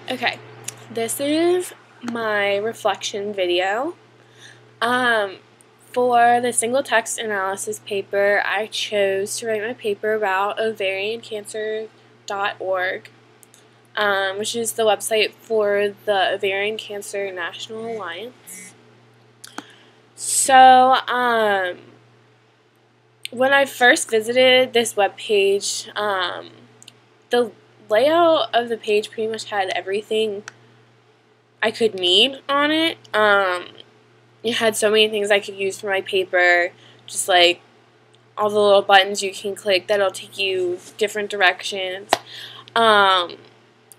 Okay, this is my reflection video. For the single text analysis paper, I chose to write my paper about ovariancancer.org, which is the website for the Ovarian Cancer National Alliance. So, when I first visited this webpage, the layout of the page pretty much had everything I could need on it. It had so many things I could use for my paper, just like all the little buttons you can click that'll take you different directions. And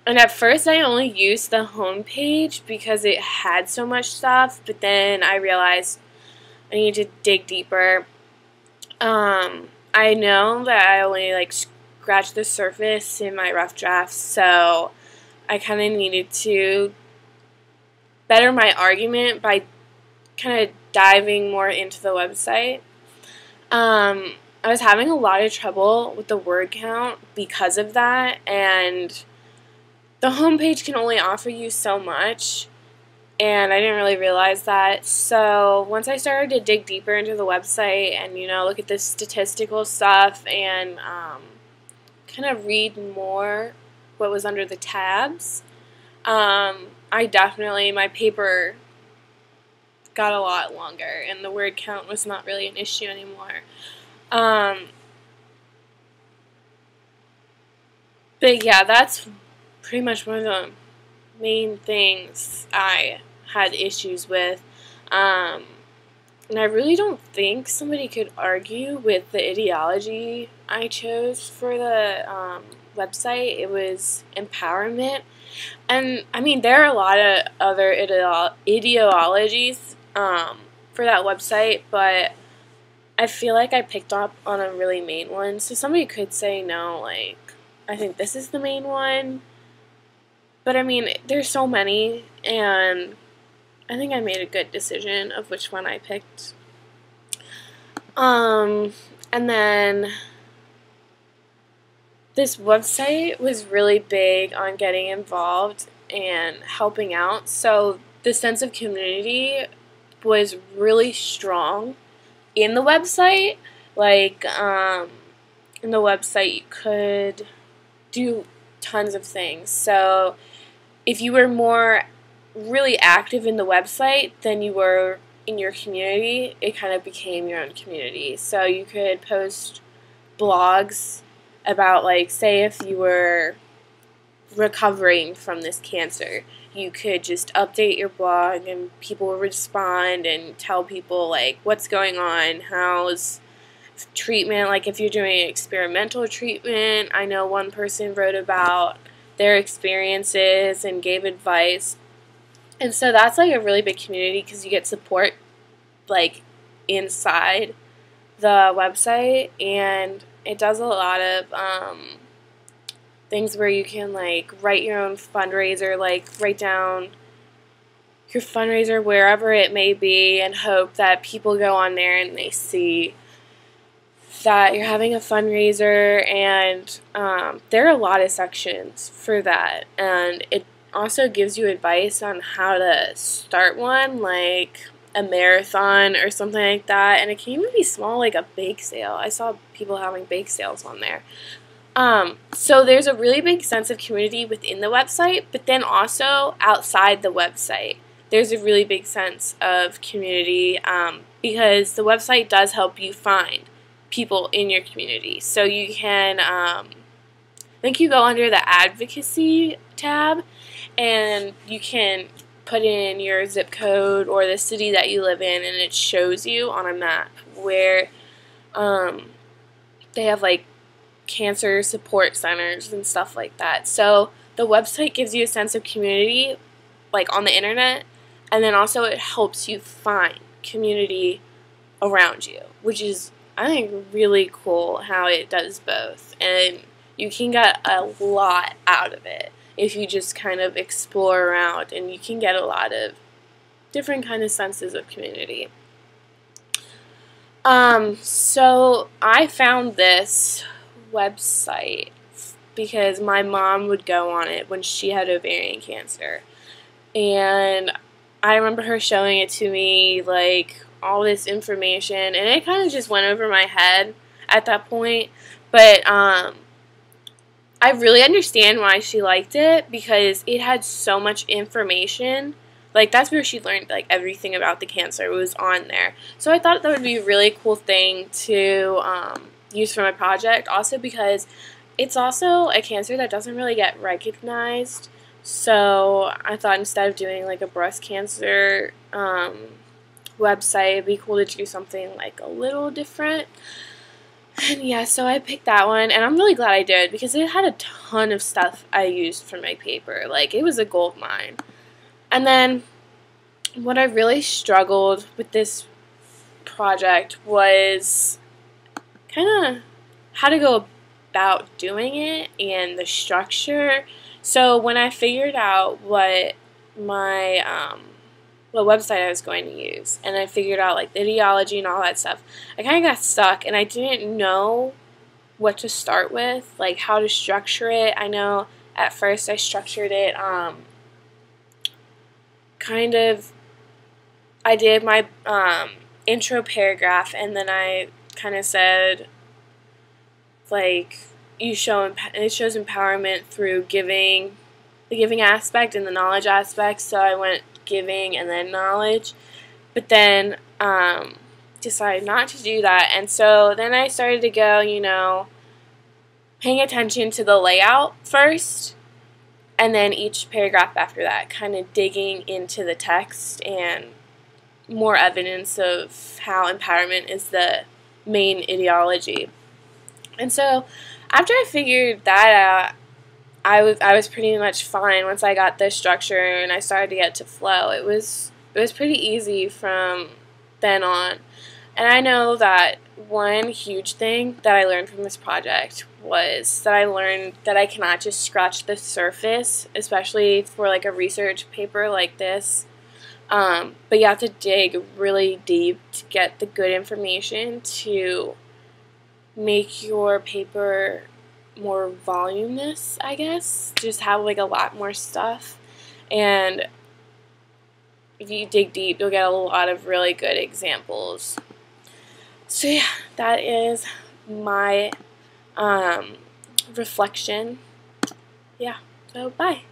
at first I only used the home page because it had so much stuff, but then I realized I need to dig deeper. I know that I only scratched the surface in my rough drafts, so I kind of needed to better my argument by kind of diving more into the website. I was having a lot of trouble with the word count because of that, and the homepage can only offer you so much, and I didn't really realize that. So once I started to dig deeper into the website and, look at the statistical stuff and kind of read more what was under the tabs, my paper got a lot longer, and the word count was not really an issue anymore. But yeah, that's pretty much one of the main things I had issues with. And I really don't think somebody could argue with the ideology I chose for the website. It was empowerment. And, I mean, there are a lot of other ideologies for that website, but I feel like I picked up on a really main one. So somebody could say, no, I think this is the main one. But, I mean, there's so many, and I think I made a good decision of which one I picked. And then this website was really big on getting involved and helping out. So the sense of community was really strong in the website. In the website you could do tons of things. So if you were more really active in the website than you were in your community, it kind of became your own community. So you could post blogs about, say if you were recovering from this cancer, you could just update your blog and people would respond and tell people what's going on, how's treatment, if you're doing experimental treatment. I know one person wrote about their experiences and gave advice, and so that's a really big community because you get support inside the website, and it does a lot of things where you can write your own fundraiser, write down your fundraiser wherever it may be and hope that people go on there and they see that you're having a fundraiser. And there are a lot of sections for that, and it also gives you advice on how to start one, like a marathon or something like that. And it can even be small, like a bake sale. I saw people having bake sales on there. So there's a really big sense of community within the website, but then also outside the website there's a really big sense of community, because the website does help you find people in your community. So you can, I think you go under the advocacy tab, and you can put in your zip code or the city that you live in, and it shows you on a map where they have cancer support centers and stuff like that. So the website gives you a sense of community on the internet, and then also it helps you find community around you, which is, I think, really cool how it does both. And you can get a lot out of it if you just kind of explore around, and you can get a lot of different kind of senses of community. So I found this website because my mom would go on it when she had ovarian cancer. And I remember her showing it to me, like, all this information, and it kind of just went over my head at that point. But I really understand why she liked it, because it had so much information. Like, that's where she learned, like, everything about the cancer. It was on there. So I thought that would be a really cool thing to use for my project. Also because it's also a cancer that doesn't really get recognized. So I thought instead of doing, like, a breast cancer website, it'd be cool to do something, like, a little different. And yeah, so I picked that one, and I'm really glad I did, because it had a ton of stuff I used for my paper. Like, it was a gold mine. And then what I really struggled with this project was kind of how to go about doing it and the structure. So when I figured out what website I was going to use, and I figured out, like, the ideology and all that stuff, I kind of got stuck, and I didn't know what to start with, like how to structure it. I know at first I structured it kind of, I did my intro paragraph, and then I kind of said, like, it shows empowerment through the giving aspect and the knowledge aspect. So I went giving and then knowledge, but then decided not to do that. And so then I started to go, you know, paying attention to the layout first, and then each paragraph after that, kind of digging into the text and more evidence of how empowerment is the main ideology. And so after I figured that out, I was pretty much fine once I got the structure and I started to get to flow. It was pretty easy from then on. And I know that one huge thing that I learned from this project was that I learned that I cannot just scratch the surface, especially for, like, a research paper like this. But you have to dig really deep to get the good information to make your paper more voluminous, I guess. Just have, like, a lot more stuff. And if you dig deep, you'll get a lot of really good examples. So yeah, that is my reflection. Yeah, so bye.